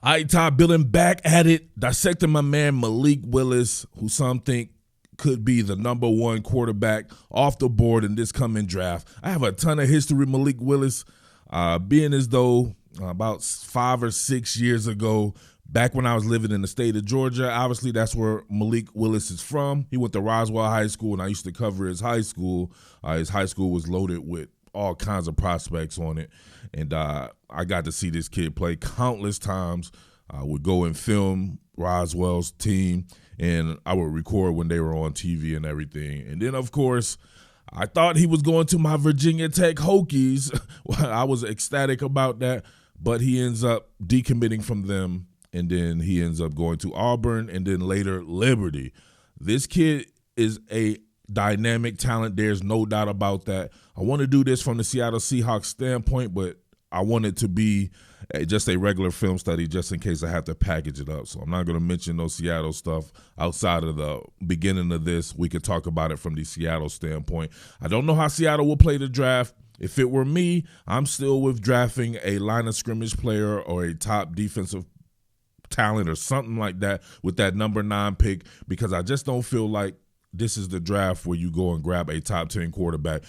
All right, Todd Billin back at it, dissecting my man Malik Willis, who some think could be the number one quarterback off the board in this coming draft. I have a ton of history with Malik Willis, being as though about 5 or 6 years ago, back when I was living in the state of Georgia, obviously that's where Malik Willis is from. He went to Roswell High School, and I used to cover his high school. His high school was loaded with all kinds of prospects on it, and I got to see this kid play countless times. I would go and film Roswell's team, and I would record when they were on TV and everything. And then, of course, I thought he was going to my Virginia Tech Hokies. I was ecstatic about that, but he ends up decommitting from them, and then he ends up going to Auburn and then later Liberty. This kid is a dynamic talent. There's no doubt about that. I want to do this from the Seattle Seahawks standpoint, but I want it to be just a regular film study just in case I have to package it up. So I'm not going to mention no Seattle stuff outside of the beginning of this. We could talk about it from the Seattle standpoint. I don't know how Seattle will play the draft. If it were me, I'm still with drafting a line of scrimmage player or a top defensive talent or something like that with that number 9 pick, because I just don't feel like this is the draft where you go and grab a top 10 quarterback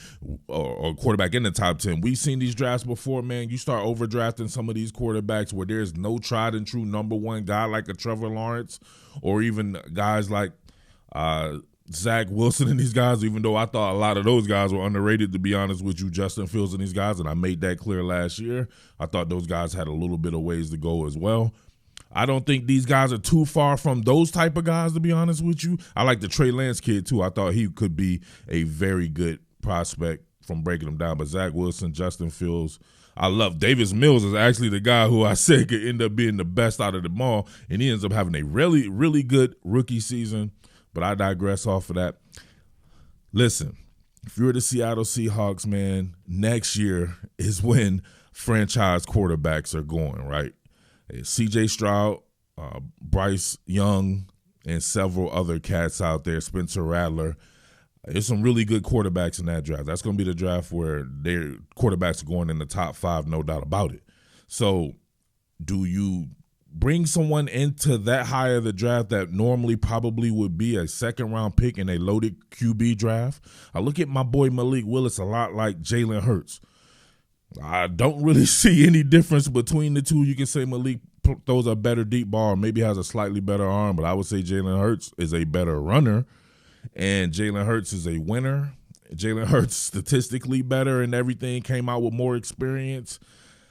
or quarterback in the top 10. We've seen these drafts before, man. You start overdrafting some of these quarterbacks where there's no tried and true number 1 guy like a Trevor Lawrence, or even guys like Zach Wilson and these guys, even though I thought a lot of those guys were underrated, to be honest with you, Justin Fields and these guys, and I made that clear last year. I thought those guys had a little bit of ways to go as well. I don't think these guys are too far from those type of guys, to be honest with you. I like the Trey Lance kid, too. I thought he could be a very good prospect from breaking them down. But Zach Wilson, Justin Fields, I love. Davis Mills is actually the guy who I said could end up being the best out of them all, and he ends up having a really, really good rookie season. But I digress off of that. Listen, if you're the Seattle Seahawks, man, next year is when franchise quarterbacks are going, right? C.J. Stroud, Bryce Young, and several other cats out there, Spencer Rattler. There's some really good quarterbacks in that draft. That's going to be the draft where their quarterbacks are going in the top 5, no doubt about it. So do you bring someone into that high of the draft that normally probably would be a second-round pick in a loaded QB draft? I look at my boy Malik Willis a lot like Jalen Hurts. I don't really see any difference between the two. You can say Malik throws a better deep ball, or maybe has a slightly better arm, but I would say Jalen Hurts is a better runner, and Jalen Hurts is a winner. Jalen Hurts statistically better and everything, came out with more experience,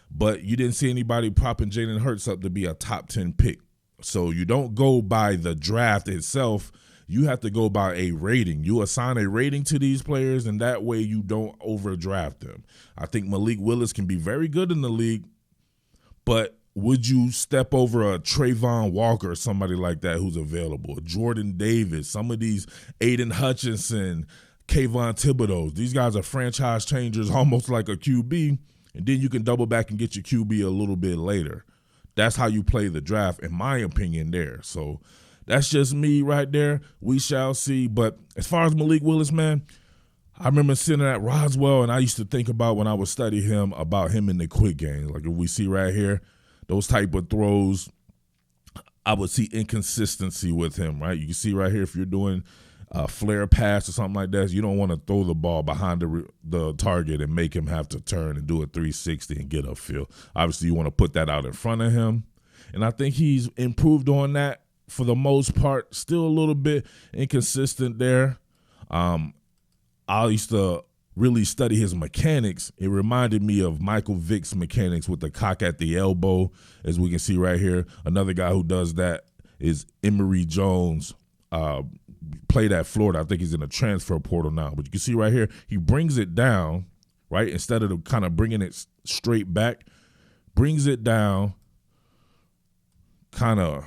but you didn't see anybody propping Jalen Hurts up to be a top 10 pick. So you don't go by the draft itself. You have to go by a rating. You assign a rating to these players, and that way you don't overdraft them. I think Malik Willis can be very good in the league, but would you step over a Trayvon Walker or somebody like that who's available? Jordan Davis, some of these Aiden Hutchinson, Kayvon Thibodeau. These guys are franchise changers almost like a QB, and then you can double back and get your QB a little bit later. That's how you play the draft, in my opinion, there. So that's just me right there. We shall see. But as far as Malik Willis, man, I remember sitting at Roswell, and I used to think about when I would study him, about him in the quick game. Like if we see right here, those type of throws, I would see inconsistency with him, right? You can see right here, if you're doing a flare pass or something like that, you don't want to throw the ball behind the target and make him have to turn and do a 360 and get upfield. Obviously, you want to put that out in front of him. And I think he's improved on that for the most part. Still a little bit inconsistent there. I used to really study his mechanics. It reminded me of Michael Vick's mechanics with the cock at the elbow, as we can see right here. Another guy who does that is Emery Jones. Played at Florida. I think he's in a transfer portal now. But you can see right here, he brings it down, right? Instead of kind of bringing it straight back, brings it down, kind of,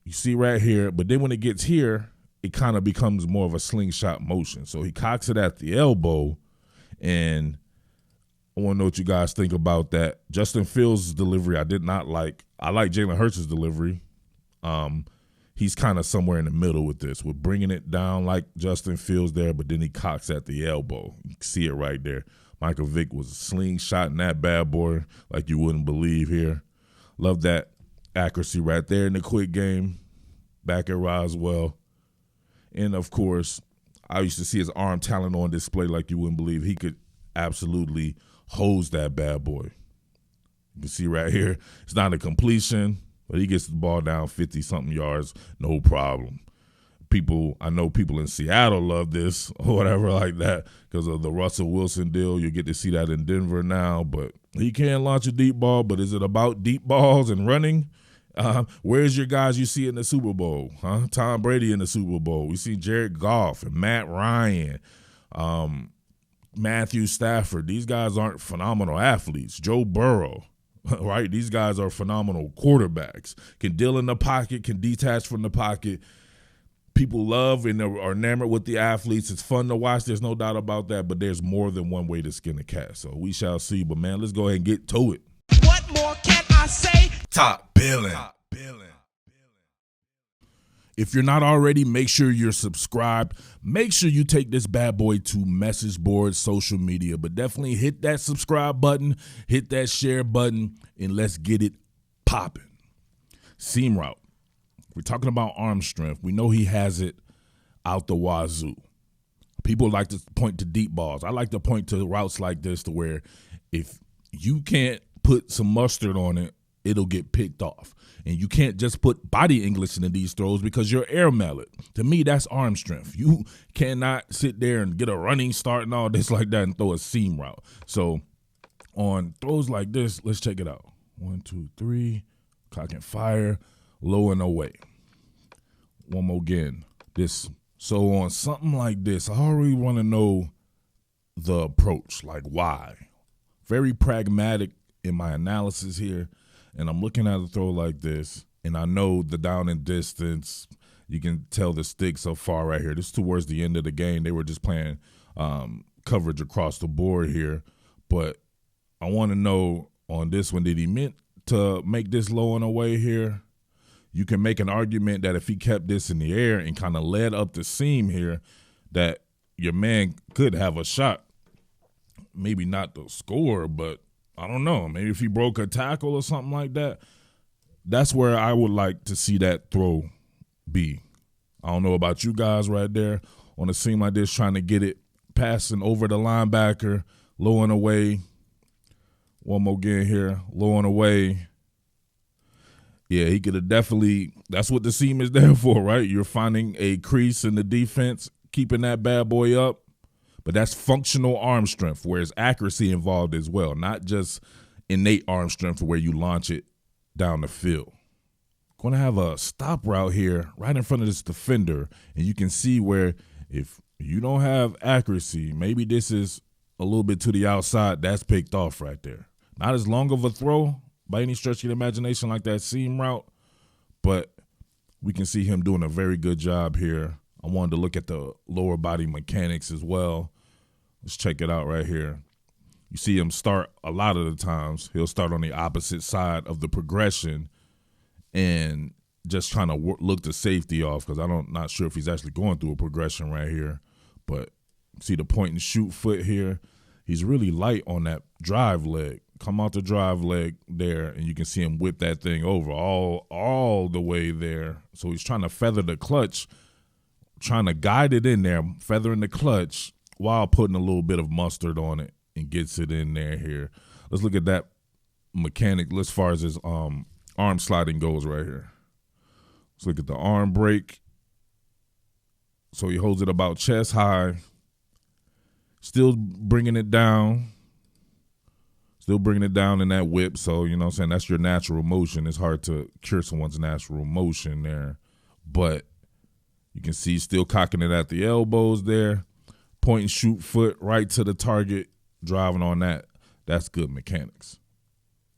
you see right here. But then when it gets here, it kind of becomes more of a slingshot motion. So he cocks it at the elbow, and I want to know what you guys think about that. Justin Fields' delivery I did not like. I like Jalen Hurts' delivery. He's kind of somewhere in the middle with this. We're bringing it down like Justin Fields there, but then he cocks at the elbow. You can see it right there. Michael Vick was slingshotting that bad boy like you wouldn't believe here. Love that accuracy right there in the quick game back at Roswell. And, of course, I used to see his arm talent on display like you wouldn't believe. He could absolutely hose that bad boy. You can see right here, it's not a completion, but he gets the ball down 50-something yards, no problem. I know people in Seattle love this or whatever like that because of the Russell Wilson deal. You get to see that in Denver now, but he can launch a deep ball. But is it about deep balls and running? Where's your guys you see in the Super Bowl? Tom Brady in the Super Bowl. We see Jared Goff and Matt Ryan, Matthew Stafford. These guys aren't phenomenal athletes. Joe Burrow. Right? These guys are phenomenal quarterbacks. Can deal in the pocket, can detach from the pocket. People love and are enamored with the athletes. It's fun to watch. There's no doubt about that, but there's more than one way to skin a cat. So we shall see. But, man, let's go ahead and get to it. What more can I say? Top Billin. If you're not already, make sure you're subscribed. Make sure you take this bad boy to message boards, social media, but definitely hit that subscribe button, hit that share button, and let's get it popping. Seam route. We're talking about arm strength. We know he has it out the wazoo. People like to point to deep balls. I like to point to routes like this to where if you can't put some mustard on it, it'll get picked off. And you can't just put body English into these throws because you're air mallet. To me, that's arm strength. You cannot sit there and get a running start and all this like that and throw a seam route. So on throws like this, let's check it out. 1, 2, 3, cock and fire, low and away. One more again. So on something like this, I already want to know the approach, like why. Very pragmatic in my analysis here. And I'm looking at a throw like this, and I know the down and distance. You can tell the sticks so far right here. This is towards the end of the game. They were just playing coverage across the board here. But I want to know on this one, did he meant to make this low and away here? You can make an argument that if he kept this in the air and kind of led up the seam here, that your man could have a shot. Maybe not the score, but I don't know. Maybe if he broke a tackle or something like that, that's where I would like to see that throw be. I don't know about you guys right there on a seam like this, trying to get it passing over the linebacker, low and away. One more again here, low and away. Yeah, he could have definitely – that's what the seam is there for, right? You're finding a crease in the defense, keeping that bad boy up. But that's functional arm strength, where there's accuracy involved as well, not just innate arm strength where you launch it down the field. Going to have a stop route here right in front of this defender, and you can see where if you don't have accuracy, maybe this is a little bit to the outside, that's picked off right there. Not as long of a throw by any stretch of the imagination like that seam route, but we can see him doing a very good job here. I wanted to look at the lower body mechanics as well. Let's check it out right here. You see him start a lot of the times. He'll start on the opposite side of the progression and just trying to look the safety off because I'm not sure if he's actually going through a progression right here. But see the point and shoot foot here. He's really light on that drive leg. Come out the drive leg there, and you can see him whip that thing over all the way there. So he's trying to feather the clutch, trying to guide it in there, feathering the clutch, while putting a little bit of mustard on it and gets it in there here. Let's look at that mechanic as far as his arm sliding goes right here. Let's look at the arm break. So he holds it about chest high, still bringing it down in that whip. So, you know what I'm saying, that's your natural motion. It's hard to cure someone's natural motion there. But you can see still cocking it at the elbows there. Point and shoot foot right to the target, driving on that. That's good mechanics.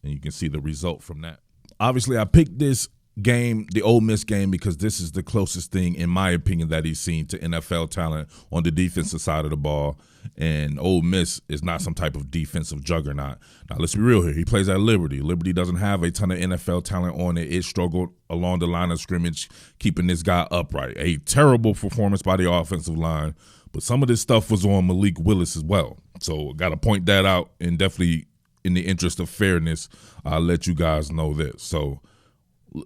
And you can see the result from that. Obviously, I picked this game, the Ole Miss game, because this is the closest thing, in my opinion, that he's seen to NFL talent on the defensive side of the ball. And Ole Miss is not some type of defensive juggernaut. Now, let's be real here. He plays at Liberty. Liberty doesn't have a ton of NFL talent on it. It struggled along the line of scrimmage, keeping this guy upright. A terrible performance by the offensive line. But some of this stuff was on Malik Willis as well. So got to point that out, and definitely in the interest of fairness, I'll let you guys know this. So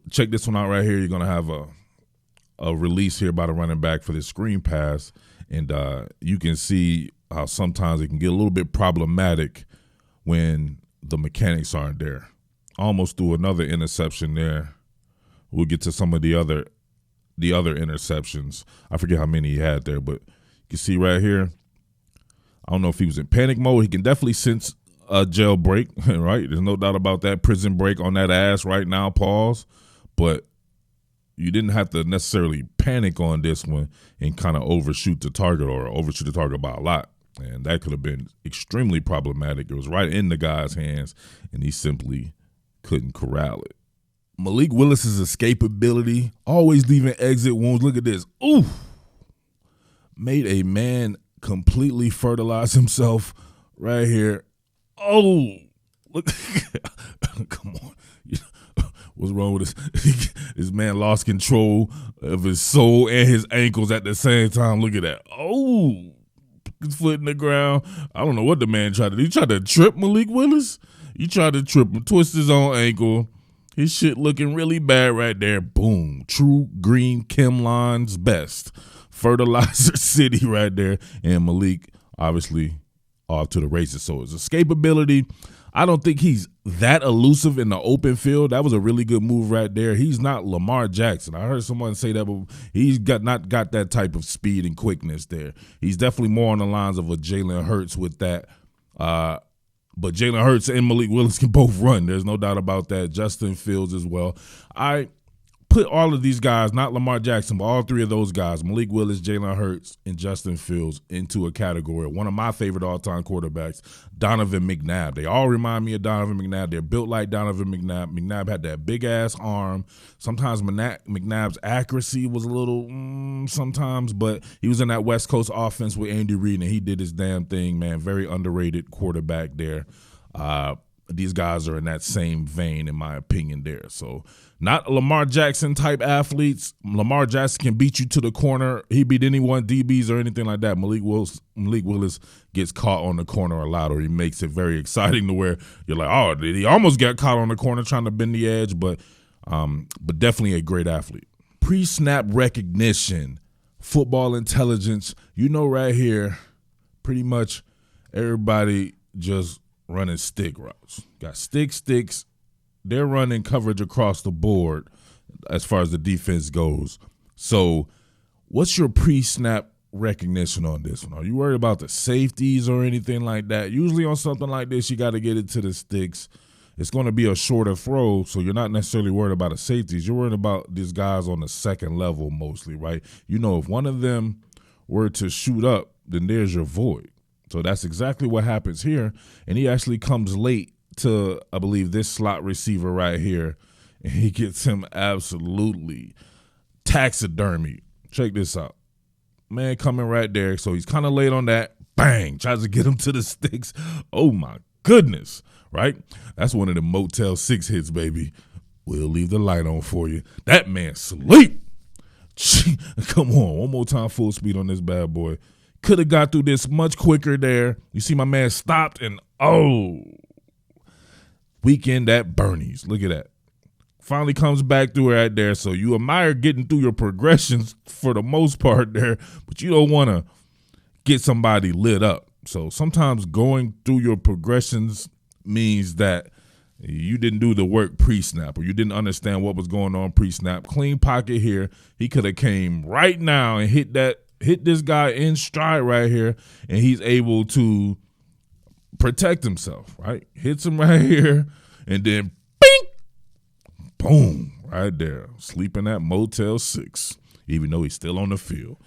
Check this one out right here. You're going to have a release here by the running back for this screen pass, and you can see how sometimes it can get a little bit problematic when the mechanics aren't there. Almost threw another interception there. We'll get to some of the other interceptions. I forget how many he had there, but you can see right here, I don't know if he was in panic mode. He can definitely sense a jailbreak, right? There's no doubt about that. Prison break on that ass right now, pause. But you didn't have to necessarily panic on this one and kind of overshoot the target or overshoot the target by a lot. And that could have been extremely problematic. It was right in the guy's hands, and he simply couldn't corral it. Malik Willis's escapability, always leaving exit wounds. Look at this. Ooh. Made a man completely fertilize himself right here. Oh, look. Come on. What's wrong with this? This man lost control of his soul and his ankles at the same time. Look at that. Oh, his foot in the ground. I don't know what the man tried to do. He tried to trip Malik Willis. He tried to trip him, twist his own ankle. His shit looking really bad right there. Boom. True green Chemlon's best. Fertilizer City right there. And Malik, obviously, off to the races. So his escapability, I don't think he's that elusive in the open field. That was a really good move right there. He's not Lamar Jackson. I heard someone say that, but he's not got that type of speed and quickness there. He's definitely more on the lines of a Jalen Hurts with that. But Jalen Hurts and Malik Willis can both run. There's no doubt about that. Justin Fields as well. I put all of these guys, not Lamar Jackson, but all three of those guys, Malik Willis, Jalen Hurts, and Justin Fields, into a category of one of my favorite all-time quarterbacks, Donovan McNabb. They all remind me of Donovan McNabb. They're built like Donovan McNabb. McNabb had that big-ass arm. Sometimes McNabb's accuracy was a little sometimes, but he was in that West Coast offense with Andy Reid, and he did his damn thing, man. Very underrated quarterback there. These guys are in that same vein, in my opinion, there. So not Lamar Jackson type athletes. Lamar Jackson can beat you to the corner. He beat anyone, DBs or anything like that. Malik Willis gets caught on the corner a lot, or he makes it very exciting to where you're like, oh, did he almost get caught on the corner trying to bend the edge? But definitely a great athlete. Pre-snap recognition, football intelligence. You know right here, pretty much everybody just running stick routes. Got sticks. They're running coverage across the board as far as the defense goes. So what's your pre-snap recognition on this one? Are you worried about the safeties or anything like that? Usually on something like this, you got to get it to the sticks. It's going to be a shorter throw, so you're not necessarily worried about the safeties. You're worried about these guys on the second level mostly, right? You know, if one of them were to shoot up, then there's your void. So that's exactly what happens here. And he actually comes late to, I believe, this slot receiver right here. And he gets him absolutely taxidermy. Check this out. Man coming right there. So he's kind of late on that. Bang. Tries to get him to the sticks. Oh, my goodness. Right? That's one of the Motel 6 hits, baby. We'll leave the light on for you. That man sleep. Come on. One more time, full speed on this bad boy. Could have got through this much quicker there. You see my man stopped and, weekend at Bernie's. Look at that. Finally comes back through right there. So you admire getting through your progressions for the most part there, but you don't want to get somebody lit up. So sometimes going through your progressions means that you didn't do the work pre-snap, or you didn't understand what was going on pre-snap. Clean pocket here. He could have came right now and hit this guy in stride right here, and he's able to protect himself, right? Hits him right here, and then bing, boom, right there. Sleeping at Motel 6, even though he's still on the field.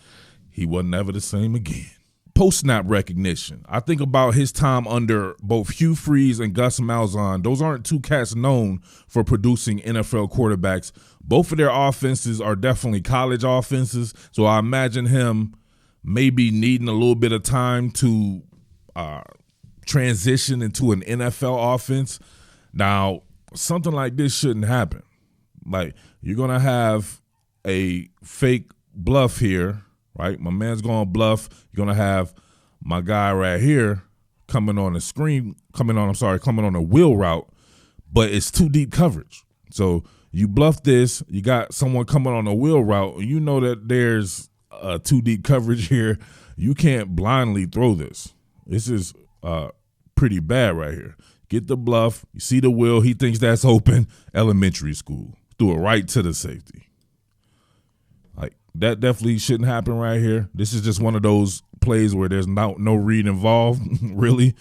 He wasn't ever the same again. Post-snap recognition. I think about his time under both Hugh Freeze and Gus Malzahn. Those aren't two cats known for producing NFL quarterbacks. Both of their offenses are definitely college offenses, so I imagine him maybe needing a little bit of time to transition into an NFL offense. Now, something like this shouldn't happen. Like, you're going to have a fake bluff here, right? My man's going to bluff. You're going to have my guy right here coming on a wheel route, but it's too deep coverage. So You bluff this, you got someone coming on a wheel route, and you know that there's too deep coverage here. You can't blindly throw this. This is pretty bad right here. Get the bluff, you see the wheel, he thinks that's open. Elementary school. Threw it right to the safety. Like, that definitely shouldn't happen right here. This is just one of those plays where there's no read involved, really.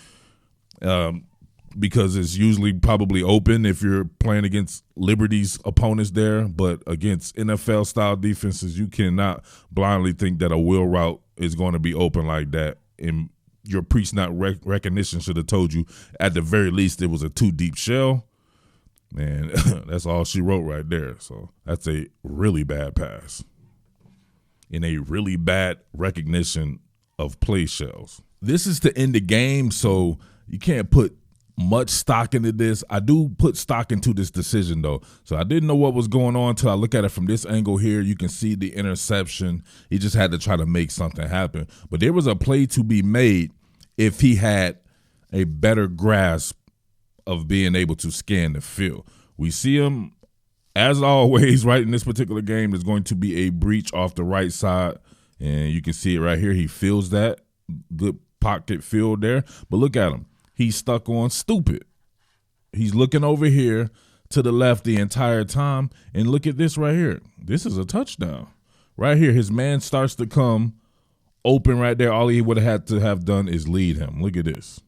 Because it's usually probably open if you're playing against Liberty's opponents there. But against NFL-style defenses, you cannot blindly think that a wheel route is going to be open like that. And your pre-snap recognition should have told you, at the very least, it was a too deep shell. And that's all she wrote right there. So that's a really bad pass and a really bad recognition of play shells. This is to end the game, so you can't put much stock into this. I do put stock into this decision, though. So I didn't know what was going on until I look at it from this angle here. You can see the interception. He just had to try to make something happen. But there was a play to be made if he had a better grasp of being able to scan the field. We see him, as always, right in this particular game, there's going to be a breach off the right side. And you can see it right here. He feels that. Good pocket field there. But look at him. He's stuck on stupid. He's looking over here to the left the entire time. And look at this right here. This is a touchdown. Right here, his man starts to come open right there. All he would have had to have done is lead him. Look at this.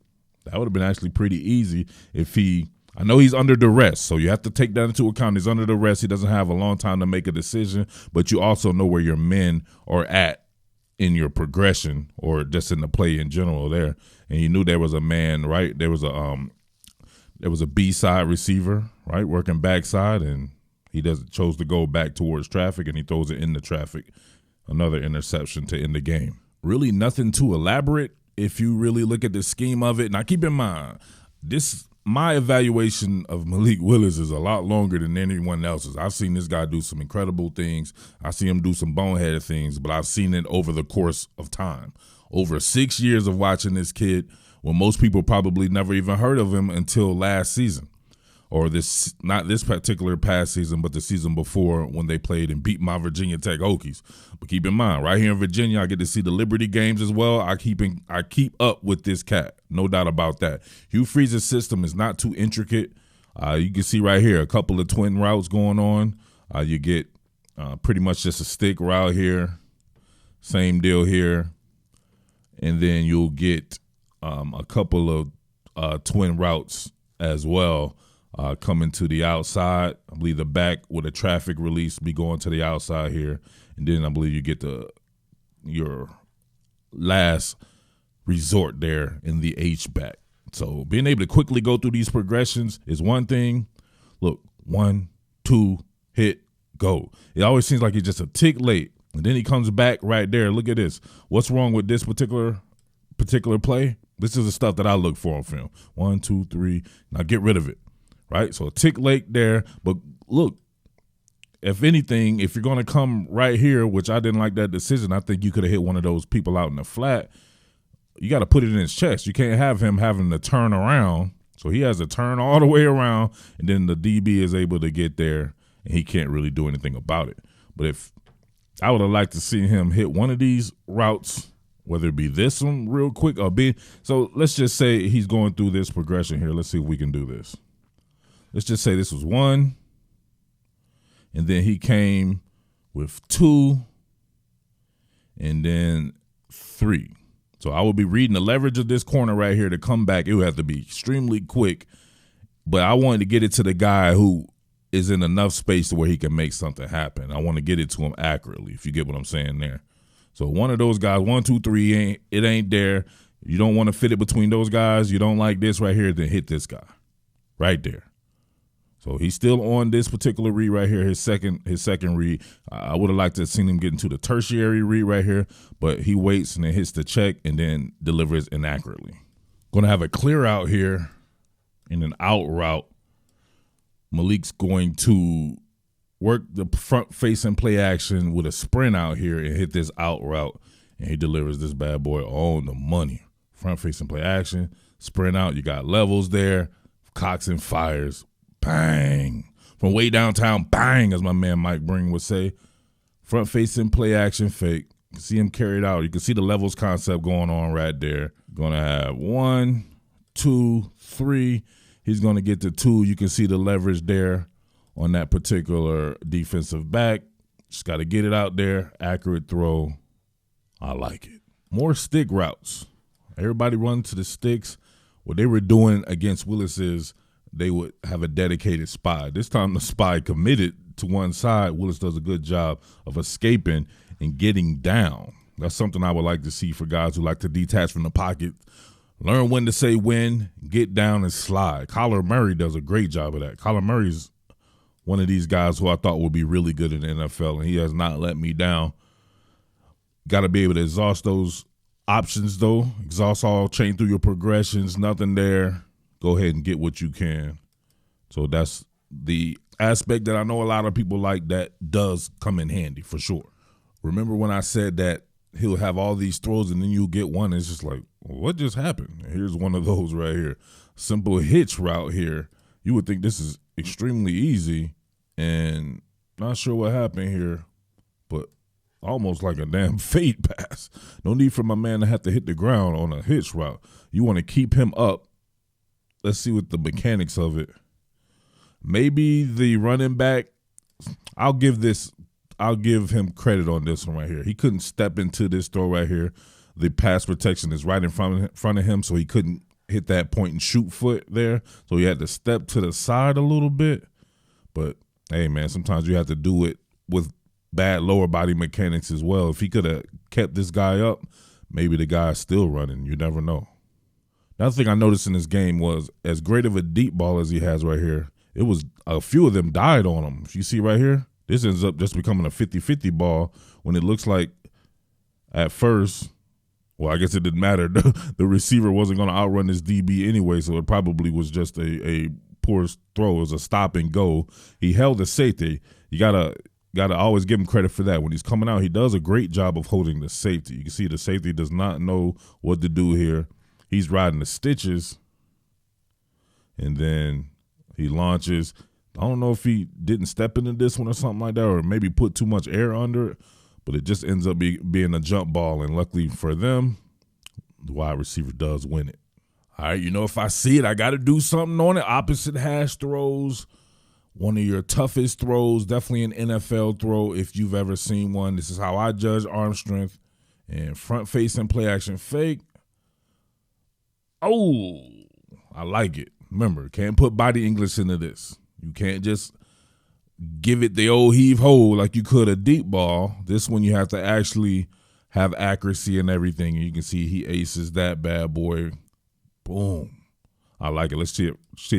That would have been actually pretty easy if he – I know he's under duress, so you have to take that into account. He's under duress. He doesn't have a long time to make a decision, but you also know where your men are at in your progression or just in the play in general there. And you knew there was a man, right? There was a B-side receiver, right, working backside, and he chose to go back towards traffic, and he throws it into traffic. Another interception to end the game. Really nothing too elaborate if you really look at the scheme of it. Now, keep in mind, my evaluation of Malik Willis is a lot longer than anyone else's. I've seen this guy do some incredible things. I see him do some boneheaded things, but I've seen it over the course of time. Over 6 years of watching this kid, when most people probably never even heard of him until last season. Or not this particular past season, but the season before when they played and beat my Virginia Tech Hokies. But keep in mind, right here in Virginia, I get to see the Liberty games as well. I keep up with this cat, no doubt about that. Hugh Freeze's system is not too intricate. You can see right here a couple of twin routes going on. You get pretty much just a stick route here. Same deal here. And then you'll get a couple of twin routes as well. Coming to the outside. I believe the back with a traffic release be going to the outside here. And then I believe you get your last resort there in the H-back. So being able to quickly go through these progressions is one thing. Look, 1, 2, hit, go. It always seems like he's just a tick late. And then he comes back right there. Look at this. What's wrong with this particular play? This is the stuff that I look for on film. 1, 2, 3. Now get rid of it. Right, so a tick late there, but look, if anything, if you're going to come right here, which I didn't like that decision, I think you could have hit one of those people out in the flat. You got to put it in his chest. You can't have him having to turn around, so he has to turn all the way around, and then the DB is able to get there, and he can't really do anything about it. But if I would have liked to see him hit one of these routes, whether it be this one real quick or B. So let's just say he's going through this progression here. Let's see if we can do this. Let's just say this was 1, and then he came with 2, and then 3. So I will be reading the leverage of this corner right here to come back. It would have to be extremely quick, but I wanted to get it to the guy who is in enough space to where he can make something happen. I want to get it to him accurately, if you get what I'm saying there. So one of those guys, 1, 2, 3, it ain't there. You don't want to fit it between those guys. You don't like this right here, then hit this guy right there. So he's still on this particular read right here, his second read. I would have liked to have seen him get into the tertiary read right here, but he waits and then hits the check and then delivers inaccurately. Going to have a clear out here and an out route. Malik's going to work the front-facing play action with a sprint out here and hit this out route, and he delivers this bad boy on the money. Front-facing play action, sprint out. You got levels there. Cocks and fires. Bang. from way downtown, bang, as my man Mike Bring would say. Front facing play action fake. You can see him carried out. You can see the levels concept going on right there. Going to have 1, 2, 3. He's going to get to 2. You can see the leverage there on that particular defensive back. Just got to get it out there. Accurate throw. I like it. More stick routes. Everybody run to the sticks. What they were doing against Willis is they would have a dedicated spy. This time the spy committed to one side. Willis does a good job of escaping and getting down. That's something I would like to see for guys who like to detach from the pocket. Learn when to say when, get down and slide. Kyler Murray does a great job of that. Kyler Murray's one of these guys who I thought would be really good in the NFL, and he has not let me down. Got to be able to exhaust those options, though. Exhaust all, chain through your progressions, nothing there. Go ahead and get what you can. So that's the aspect that I know a lot of people like that does come in handy for sure. Remember when I said that he'll have all these throws and then you'll get one? It's just like, what just happened? Here's one of those right here. Simple hitch route here. You would think this is extremely easy and not sure what happened here, but almost like a damn fade pass. No need for my man to have to hit the ground on a hitch route. You want to keep him up. Let's see what the mechanics of it. Maybe the running back, I'll give him credit on this one right here. He couldn't step into this throw right here. The pass protection is right in front of him, so he couldn't hit that point and shoot foot there. So he had to step to the side a little bit. But, hey, man, sometimes you have to do it with bad lower body mechanics as well. If he could have kept this guy up, maybe the guy's still running. You never know. Another thing I noticed in this game was as great of a deep ball as he has right here, it was a few of them died on him. If you see right here, this ends up just becoming a 50-50 ball when it looks like at first, well, I guess it didn't matter. The receiver wasn't going to outrun this DB anyway, so it probably was just a poor throw. It was a stop and go. He held the safety. You gotta always give him credit for that. When he's coming out, he does a great job of holding the safety. You can see the safety does not know what to do here. He's riding the stitches, and then he launches. I don't know if he didn't step into this one or something like that, or maybe put too much air under it, but it just ends up being a jump ball, and luckily for them, the wide receiver does win it. All right, if I see it, I got to do something on it. Opposite hash throws, one of your toughest throws, definitely an NFL throw if you've ever seen one. This is how I judge arm strength. And front-facing play-action fake. Oh, I like it. Remember, can't put body English into this. You can't just give it the old heave-ho like you could a deep ball. This one you have to actually have accuracy and everything. And you can see he aces that bad boy. Boom. I like it. Let's see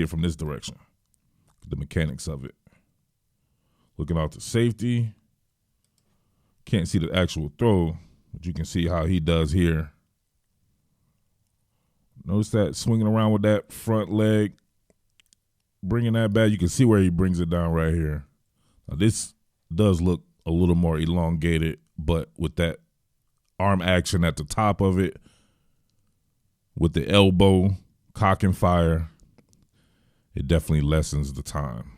it from this direction. The mechanics of it. Looking out the safety. Can't see the actual throw, but you can see how he does here. Notice that swinging around with that front leg, bringing that back. You can see where he brings it down right here. Now this does look a little more elongated, but with that arm action at the top of it, with the elbow, cock and fire, it definitely lessens the time.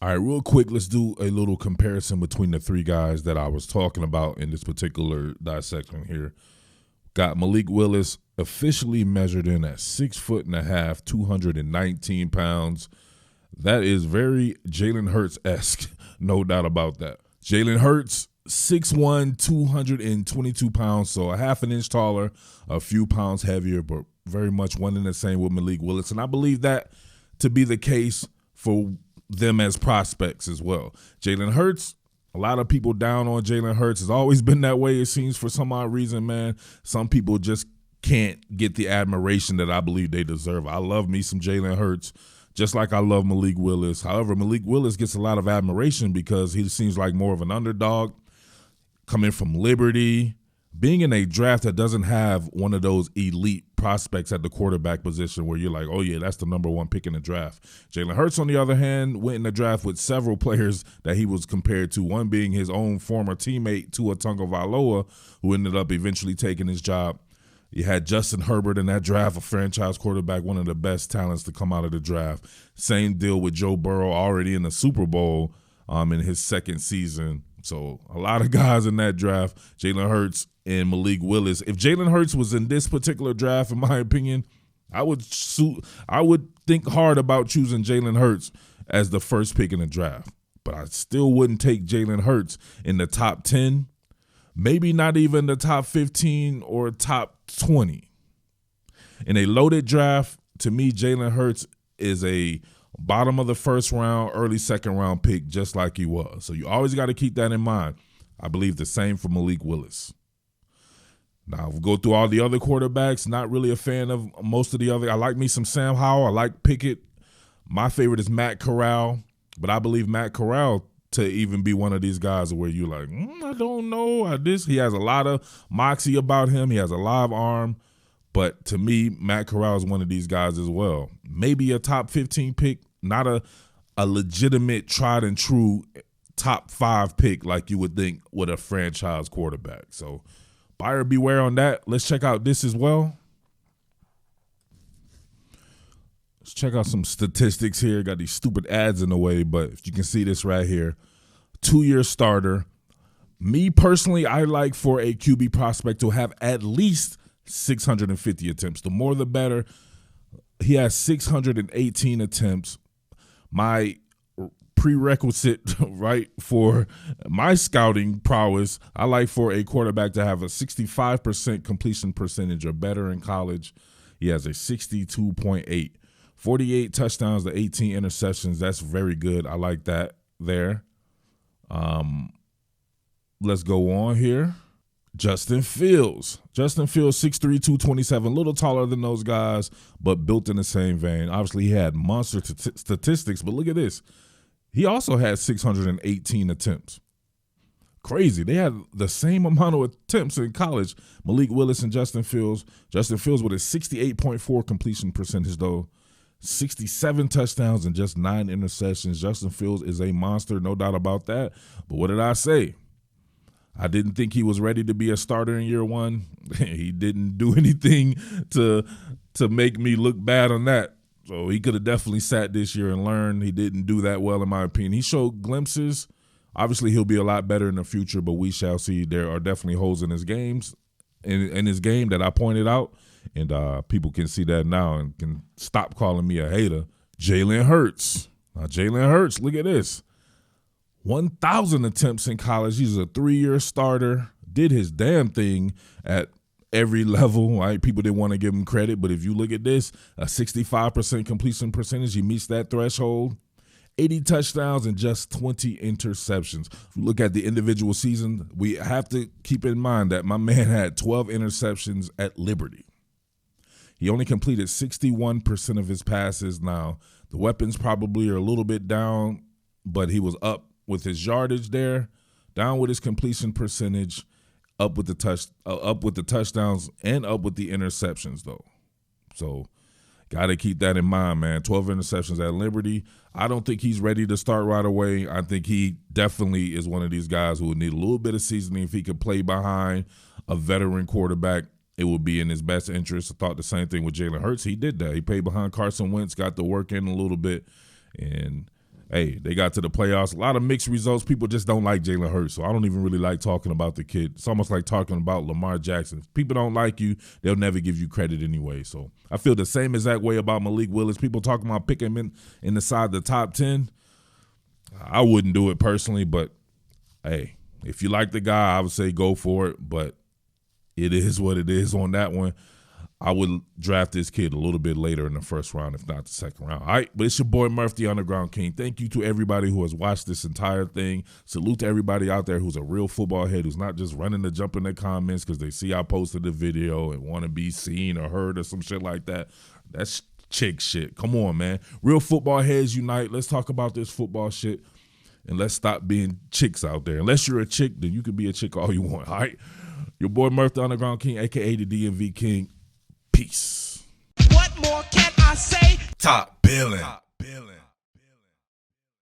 All right, real quick, let's do a little comparison between the three guys that I was talking about in this particular dissection here. Got Malik Willis officially measured in at 6'1", 219 pounds. That is very Jalen Hurts-esque, no doubt about that. Jalen Hurts, 6'1", 222 pounds, so a half an inch taller, a few pounds heavier, but very much one and the same with Malik Willis. And I believe that to be the case for them as prospects as well. Jalen Hurts, a lot of people down on Jalen Hurts. Has always been that way, it seems, for some odd reason, man. Some people just can't get the admiration that I believe they deserve. I love me some Jalen Hurts, just like I love Malik Willis. However, Malik Willis gets a lot of admiration because he seems like more of an underdog, coming from Liberty, being in a draft that doesn't have one of those elite prospects at the quarterback position where you're like, oh, yeah, that's the number one pick in the draft. Jalen Hurts, on the other hand, went in the draft with several players that he was compared to, one being his own former teammate, Tua Tagovailoa, who ended up eventually taking his job. You had Justin Herbert in that draft, a franchise quarterback, one of the best talents to come out of the draft. Same deal with Joe Burrow, already in the Super Bowl in his second season. So a lot of guys in that draft, Jalen Hurts and Malik Willis. If Jalen Hurts was in this particular draft, in my opinion, I would think hard about choosing Jalen Hurts as the first pick in the draft. But I still wouldn't take Jalen Hurts in the top 10. Maybe not even the top 15 or top 20. In a loaded draft, to me, Jalen Hurts is a bottom of the first round, early second round pick, just like he was. So you always got to keep that in mind. I believe the same for Malik Willis. Now, if we go through all the other quarterbacks, not really a fan of most of the other. I like me some Sam Howell. I like Pickett. My favorite is Matt Corral. But I believe Matt Corral to even be one of these guys where you're like, I don't know. He has a lot of moxie about him. He has a live arm. But to me, Matt Corral is one of these guys as well. Maybe a top 15 pick, not a legitimate, tried and true top 5 pick like you would think with a franchise quarterback. So buyer beware on that. Let's check out this as well. Let's check out some statistics here. Got these stupid ads in the way, but if you can see this right here, 2-year starter. Me personally, I like for a QB prospect to have at least 650 attempts. The more the better. He has 618 attempts. My prerequisite, right, for my scouting prowess, I like for a quarterback to have a 65% completion percentage or better in college. He has a 62.8. 48 touchdowns to 18 interceptions. That's very good. I like that there. Let's go on here. Justin Fields. 6'3", 227, a little taller than those guys, but built in the same vein. Obviously, he had monster statistics, but look at this. He also had 618 attempts. Crazy. They had the same amount of attempts in college, Malik Willis and Justin Fields. Justin Fields with a 68.4 completion percentage, though. 67 touchdowns and just 9 interceptions. Justin Fields is a monster, no doubt about that. But what did I say? I didn't think he was ready to be a starter in year one. He didn't do anything to make me look bad on that. So he could have definitely sat this year and learned. He didn't do that well, in my opinion. He showed glimpses. Obviously, he'll be a lot better in the future, but we shall see. There are definitely holes in his games, in his game that I pointed out. And people can see that now and can stop calling me a hater. Jalen Hurts. Now, Jalen Hurts, look at this. 1,000 attempts in college. He's a 3-year starter. Did his damn thing at every level. Right? People didn't want to give him credit, but if you look at this, a 65% completion percentage, he meets that threshold. 80 touchdowns and just 20 interceptions. If you look at the individual season, we have to keep in mind that my man had 12 interceptions at Liberty. He only completed 61% of his passes. Now, the weapons probably are a little bit down, but he was up with his yardage there, down with his completion percentage, up with the touchdowns, and up with the interceptions, though. So, got to keep that in mind, man. 12 interceptions at Liberty. I don't think he's ready to start right away. I think he definitely is one of these guys who would need a little bit of seasoning. If he could play behind a veteran quarterback, it would be in his best interest. I thought the same thing with Jalen Hurts. He did that. He played behind Carson Wentz, got the work in a little bit, and hey, they got to the playoffs. A lot of mixed results. People just don't like Jalen Hurts, so I don't even really like talking about the kid. It's almost like talking about Lamar Jackson. If people don't like you, they'll never give you credit anyway. So I feel the same exact way about Malik Willis. People talking about picking him in the side of the top 10. I wouldn't do it personally, but hey, if you like the guy, I would say go for it, but it is what it is on that one. I would draft this kid a little bit later in the first round, if not the second round. All right, but it's your boy Murf, the Underground King. Thank you to everybody who has watched this entire thing. Salute to everybody out there who's a real football head, who's not just running to jump in the comments because they see I posted the video and want to be seen or heard or some shit like that. That's chick shit. Come on, man. Real football heads unite. Let's talk about this football shit, and let's stop being chicks out there. Unless you're a chick, then you can be a chick all you want, all right? Your boy Murf, the Underground King, a.k.a. the DMV King. Peace. What more can I say? Top Billin.